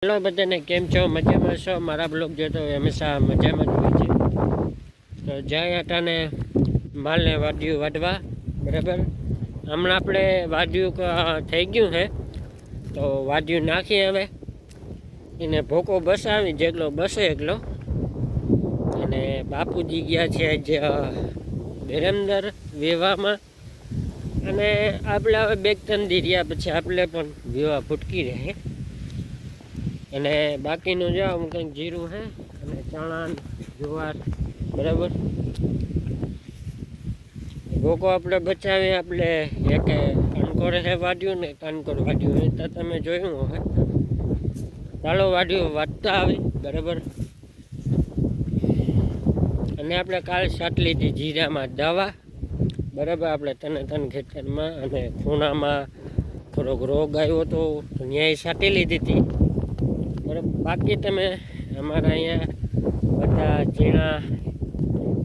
Hello બધાને, કેમ છો? મજામાં છો? મારા બ્લોગ જોતો હંમેશા મજામાં જ હોય છે. તો જાય અટાને માલને વાડ્યું વાઢવા, બરાબર. હમણાં આપણે વાડ્યું થઈ ગયું છે, તો વાડ્યું નાખી હવે એને ભોકો બસાવી જેટલો બસે એટલો. અને બાપુજી ગયા છે આજ બેરંદર વેવામાં, અને આપણે હવે 2-3 દી રહ્યા પછી આપણે પણ વેવા ફૂટકી રહે. અને બાકીનું જો અમુક કંઈક જીરું છે અને ચણા જુવાર, બરાબર. ભોકો આપણે બચાવી આપણે એક કણકોર છે વાડ્યું ને કણકોર વાડ્યું એ તો તમે જોયું હવે. ચાલો વાડ્યું વાટતા આવી, બરાબર. અને આપણે કાલ સાટ લીધી જીરામાં દવા, બરાબર. આપણે તન ખેતરમાં અને ખૂણામાં થોડોક રોગ આવ્યો હતો, ન્યાય સાટી લીધી હતી, બરાબર. બાકી તમે અમારા અહીંયા બધા ઝીણા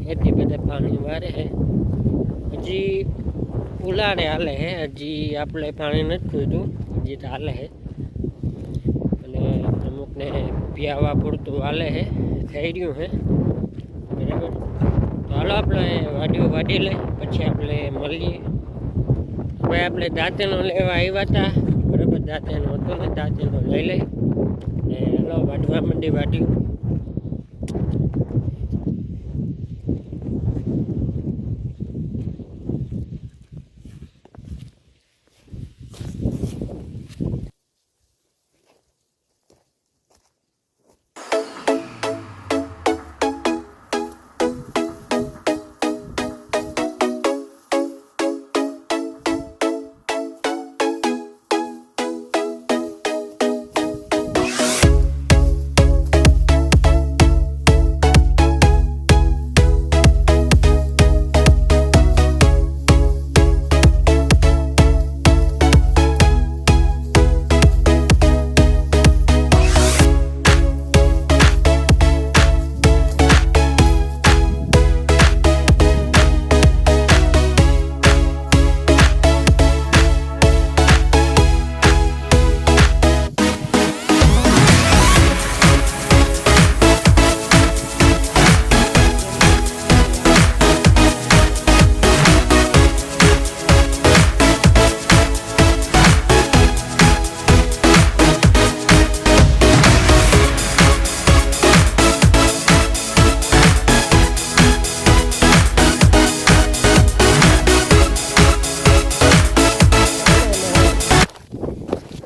ખેતી બધા પાણી વારે છે, હજી ઉલાળે હાલે છે, હજી આપણે પાણી નથી ખોદ્યું, હજી તો હાલે છે. અને અમુકને પિયાવા પૂરતું હાલે છે, થઈ રહ્યું છે, બરાબર. તો હાલો આપણે વાડ્યું વાઢી લઈ પછી આપણે મળીએ. હવે આપણે દાંતેનો લેવા આવ્યા હતા, બરાબર. દાંતેનો હતો ને, દાંતેનો લઈ લઈ ને હાલો વાઢવા માંડી વાઢ્યું.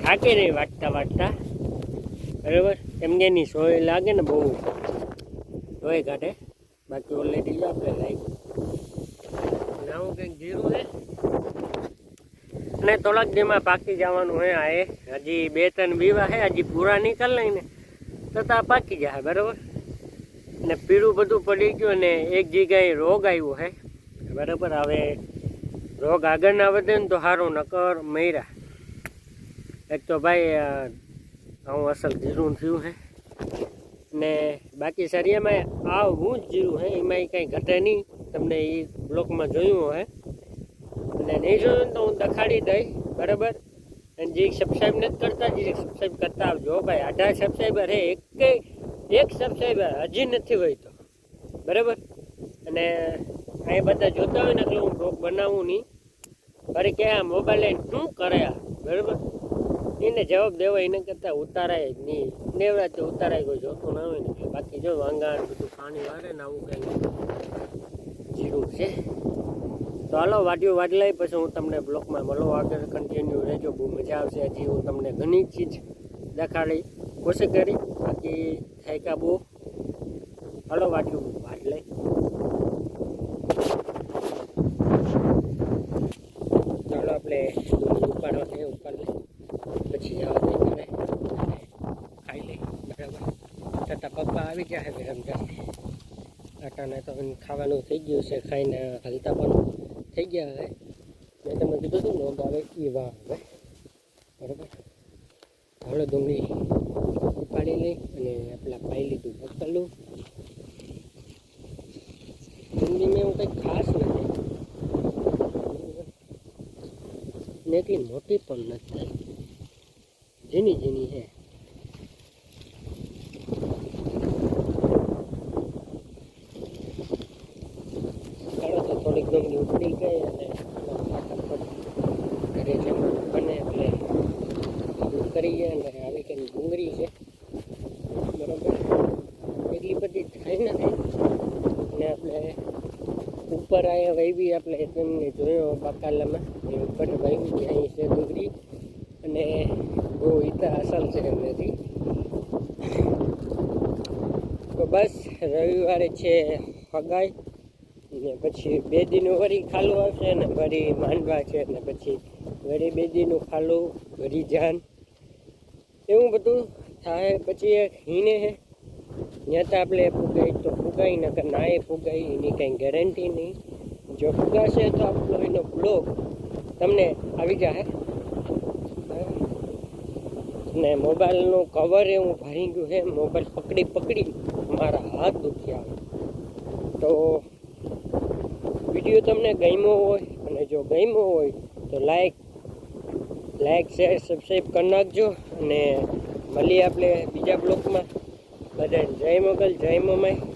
થાકે નહીં વાટતા વાટતા, બરાબર. એમને એની સોય લાગે ને, બહુ સોય કાઢે. બાકી ઓલરેડી જો આપણે લાગ્યું આવું કંઈક જીરું છે અને થોડાક દીમાં પાકી જવાનું હોય. આ હજી 2-3 બીવા છે, હજી પૂરા નીકળ લઈને તો પાકી જાય, બરાબર. ને પીળું બધું પડી ગયું અને એક જગ્યાએ રોગ આવ્યો છે, બરાબર. હવે રોગ આગળ ના વધે ને તો સારું, નકર મૈરા. એક તો ભાઈ આવું અસલ જીરું થયું છે ને બાકી સરિયામાં આવું જ જીરું છે, એમાં કંઈ ઘટે નહીં. તમને એ બ્લોકમાં જોયું હોય અને નહીં જોયું તો હું દેખાડી દઈશ, બરાબર. અને જે સબસ્ક્રાઈબ નથી કરતા, જે સબસ્ક્રાઈબ કરતા આવજો ભાઈ. 18 સબસ્ક્રાઈબર છે, એક સબસ્ક્રાઈબર હજી નથી હોય તો, બરાબર. અને આ બધા જોતા હોય ને એટલે હું બ્લોગ બનાવું નહીં, ફરી કે આ મોબાઈલ લઈને શું કરે, બરાબર. એને જવાબ દેવો, એને કરતાં ઉતારાય જ નહીં. નેવરાતે ઉતારાય કોઈ જોતું ના હોય ને એટલે. બાકી જો વાંગા બધું પાણી વારે ને આવું કંઈ જીરું છે. તો હાલો વાડ્યું વાડી લઈ પછી હું તમને બ્લોકમાં મળો, આગળ કન્ટિન્યુ રહેજો, બહુ મજા આવશે. હજી હું તમને ઘણી ચીજ દેખાડી કોશિશ કરી, બાકી થાય બહુ. હાલો વાડ્યું વાડી લઈ. ચાલો આપણે ઉપાડવા છે, ઉપાડ લઈ પછી જવા દઈ ઘરે ખાઈ લઈ, બરાબર. છતાં પપ્પા આવી ગયા છે રમઝાન આટાને, તો ખાવાનું થઈ ગયું છે, ખાઈને હલતા પણ થઈ ગયા હવે. મેં તમને કીધું હતું લોગ આવે એ વા હવે, બરાબર. હળો ડુંગળી ઉપાડી લઈ અને પેલા પાઈ લીધું પકડલું. ડુંગળીમાં એવું કંઈક ખાસ નથી ને, એટલી મોટી પણ નથી, ઝીણી ઝીણી છે. ડુંગળી ઉકળી ગઈ અને ફટાફટ ઘરે જમવાનું બને એટલે આપણું કરીએ. અને આવી કંઈ ડુંગળી છે બરાબર, એટલી બધી થઈ નથી. અને આપણે ઉપર અહીંયા વાવી, આપણે તમને જોયો બકાલામાં એ ઉપર વાવી અહીં છે ડુંગળી, અને બહુ ઈતા અસલ છે એમનેથી. તો બસ રવિવારે છે હગાઈ, ને પછી 2 દીનું વળી ખાલું આવશે, ને વળી માંડવા છે, ને પછી વળી 2 દીનું ખાલું, વળી જાન, એવું બધું થાય. પછી એક હીને છે ત્યાં તો આપણે ફૂગાઈ તો ફૂગાઈ, નકર ના એ ફૂગાઈ એની કંઈ ગેરંટી નહીં. જો ફૂગાશે તો આપણો એનો બ્લોગ તમને આવી જાય. ને મોબાઈલનું કવર એવું ભરી ગયું છે, મોબાઈલ પકડી મારા હાથ દુખ્યા આવે. તો વિડીયો તમને ગમ્યો હોય, અને જો ગમ્યો હોય તો લાઈક શેર સબસ્ક્રાઈબ કરી નાખજો. અને મળીએ આપણે બીજા બ્લોગમાં. બધાને જય મોગલ, જય મમાઈ.